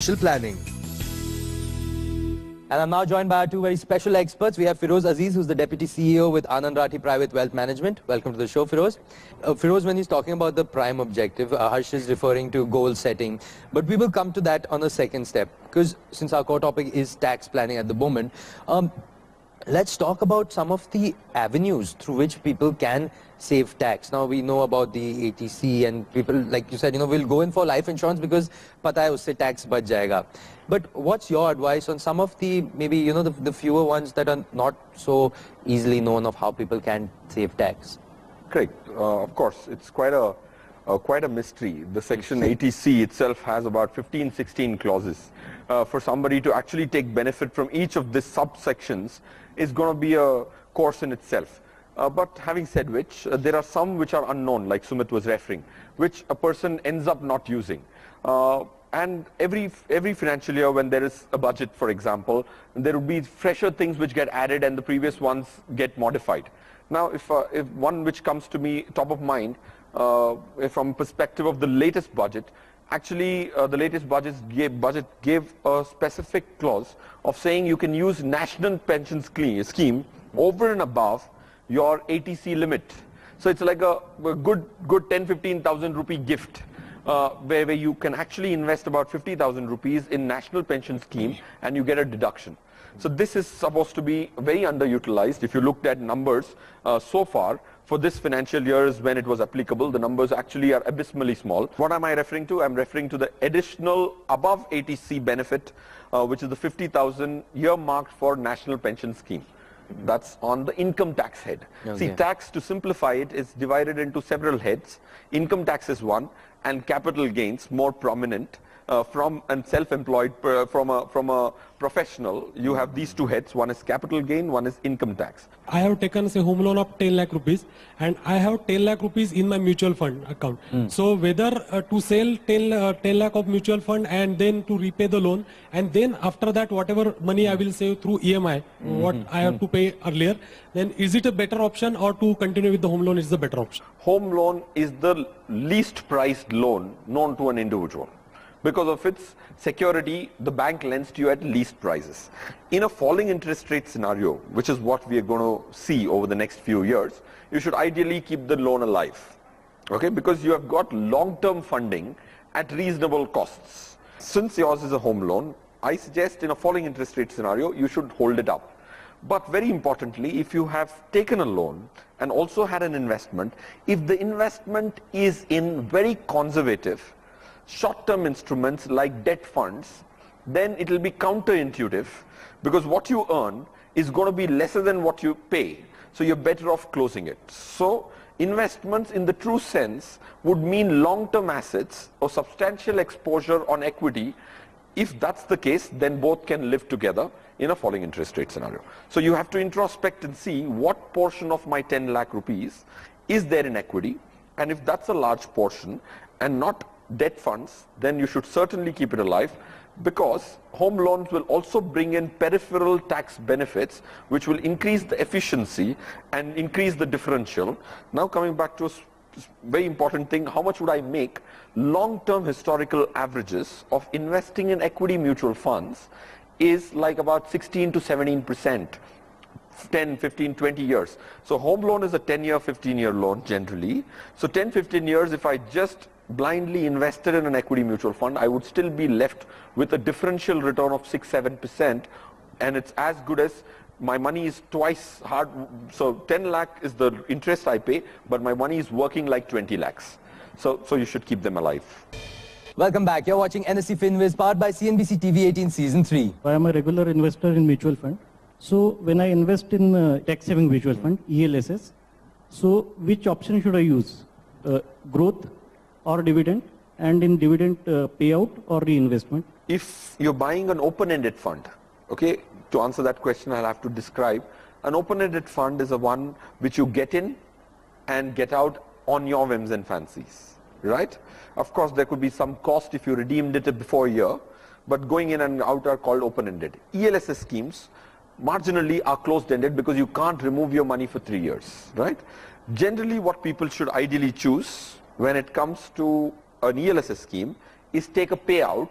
Planning. And I'm now joined by our two very special experts. We have Feroze Azeez, who's the Deputy CEO with Anand Rathi Private Wealth Management. Welcome to the show, Feroze. Feroze, when he's talking about the prime objective, Harsh is referring to goal setting. But we will come to that on the second step, because since our core topic is tax planning at the moment, let's talk about some of the avenues through which people can save tax. Now we know about the ATC and people, like you said, will go in for life insurance because pata hai usse tax bach jayega. But what's your advice on some of the, maybe, the fewer ones that are not so easily known of how people can save tax? Correct. Of course, it's quite a mystery. The section ATC itself has about 15, 16 clauses. For somebody to actually take benefit from each of these subsections is going to be a course in itself. But having said which, there are some which are unknown, like Sumit was referring, which a person ends up not using. And every financial year when there is a budget, for example, there will be fresher things which get added and the previous ones get modified. Now, if one which comes to me top of mind, from perspective of the latest budget, actually the latest budget gave a specific clause of saying you can use national pension scheme over and above your ATC limit. So it's like a good 10-15,000 rupee gift, where you can actually invest about 50,000 rupees in national pension scheme and you get a deduction. So this is supposed to be very underutilized. If you looked at numbers so far for this financial years when it was applicable, the numbers actually are abysmally small. What am I referring to? I'm referring to the additional above ATC benefit, which is the 50,000 earmarked for national pension scheme. That's on the income tax head. Okay. See, tax, to simplify it, is divided into several heads. Income tax is one, and capital gains, more prominent. From a self-employed, from a professional, you have these two heads. One is capital gain, one is income tax. I have taken, say, home loan of 10 lakh rupees and I have 10 lakh rupees in my mutual fund account. So whether to sell 10 lakh of mutual fund and then to repay the loan, and then after that whatever money I will save through EMI, what I have to pay earlier, then is it a better option, or to continue with the home loan is the better option? Home loan is the least priced loan known to an individual. Because of its security, the bank lends to you at least prices. In a falling interest rate scenario, which is what we are going to see over the next few years, you should ideally keep the loan alive. Okay, because you have got long-term funding at reasonable costs. Since yours is a home loan, I suggest in a falling interest rate scenario, you should hold it up. But very importantly, if you have taken a loan and also had an investment, if the investment is in very conservative, short-term instruments like debt funds, then it will be counterintuitive, because what you earn is going to be lesser than what you pay. So you're better off closing it. So investments in the true sense would mean long-term assets or substantial exposure on equity. If that's the case, then both can live together in a falling interest rate scenario. So you have to introspect and see what portion of my 10 lakh rupees is there in equity, and if that's a large portion and not debt funds, then you should certainly keep it alive, because home loans will also bring in peripheral tax benefits which will increase the efficiency and increase the differential. Now coming back to a very important thing, how much would I make? Long-term historical averages of investing in equity mutual funds is like about 16 to 17%. 10, 15, 20 years. So home loan is a 10-year, 15-year loan generally. So 10, 15 years, if I just blindly invested in an equity mutual fund, I would still be left with a differential return of 6-7%, and it's as good as my money is twice hard. So 10 lakh is the interest I pay, but my money is working like 20 lakhs. So you should keep them alive. Welcome back. You're watching NSE Finviz, powered by CNBC TV 18 Season 3. I am a regular investor in mutual fund. So when I invest in tax saving mutual fund, ELSS, so which option should I use? Growth or dividend, and in dividend payout or reinvestment? If you're buying an open-ended fund, okay, to answer that question I'll have to describe. An open-ended fund is a one which you get in and get out on your whims and fancies, right? Of course, there could be some cost if you redeemed it before a year, but going in and out are called open-ended. ELSS schemes marginally are closed-ended because you can't remove your money for 3 years, right? Generally, what people should ideally choose when it comes to an ELSS scheme is take a payout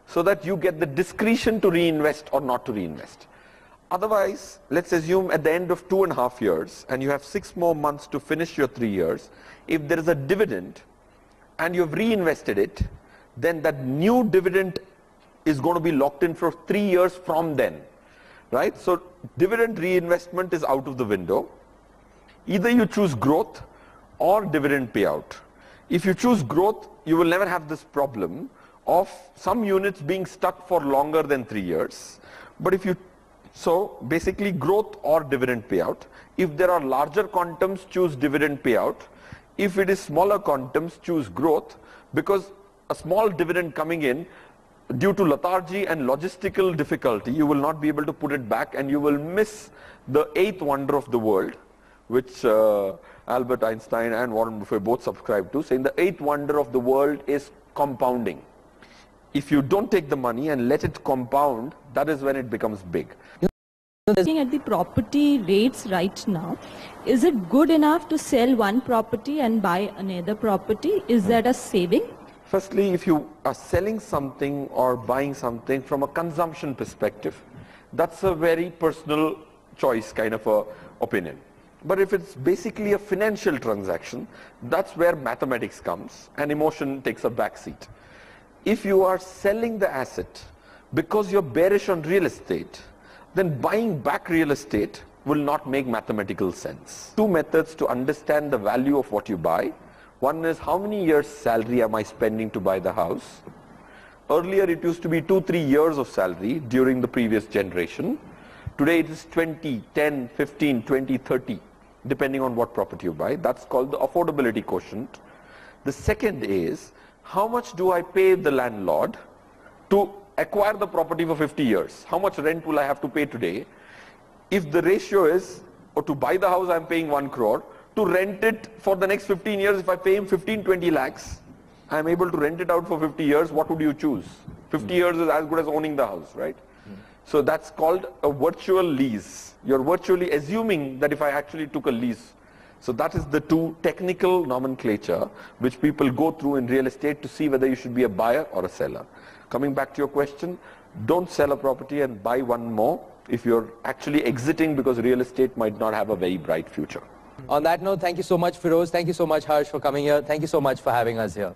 so that you get the discretion to reinvest or not to reinvest. Otherwise, let's assume at the end of 2.5 years and you have 6 more months to finish your 3 years, if there is a dividend and you've reinvested it, then that new dividend is going to be locked in for 3 years from then, right? So dividend reinvestment is out of the window. Either you choose growth or dividend payout. If you choose growth, you will never have this problem of some units being stuck for longer than 3 years. But if you, so basically growth or dividend payout. If there are larger quantums, choose dividend payout. If it is smaller quantums, choose growth, because a small dividend coming in, due to lethargy and logistical difficulty, you will not be able to put it back and you will miss the 8th wonder of the world, which Albert Einstein and Warren Buffett both subscribe to, saying the 8th wonder of the world is compounding. If you don't take the money and let it compound, that is when it becomes big. Looking at the property rates right now, is it good enough to sell one property and buy another property? Is that a saving? Firstly, if you are selling something or buying something from a consumption perspective, that's a very personal choice kind of a opinion. But if it's basically a financial transaction, that's where mathematics comes and emotion takes a back seat. If you are selling the asset because you're bearish on real estate, then buying back real estate will not make mathematical sense. 2 methods to understand the value of what you buy. One is, how many years salary am I spending to buy the house? Earlier it used to be 2-3 years of salary during the previous generation. Today it is 20, 10, 15, 20, 30, depending on what property you buy. That's called the affordability quotient. The second is, how much do I pay the landlord to acquire the property for 50 years? How much rent will I have to pay today? If the ratio is, or to buy the house I'm paying 1 crore, to rent it for the next 15 years, if I pay him 15-20 lakhs, I'm able to rent it out for 50 years, what would you choose? 50 years is as good as owning the house, right? So that's called a virtual lease. You're virtually assuming that if I actually took a lease. So that is the 2 technical nomenclature which people go through in real estate to see whether you should be a buyer or a seller. Coming back to your question, don't sell a property and buy one more if you're actually exiting because real estate might not have a very bright future. On that note, thank you so much, Feroze. Thank you so much, Harsh, for coming here. Thank you so much for having us here.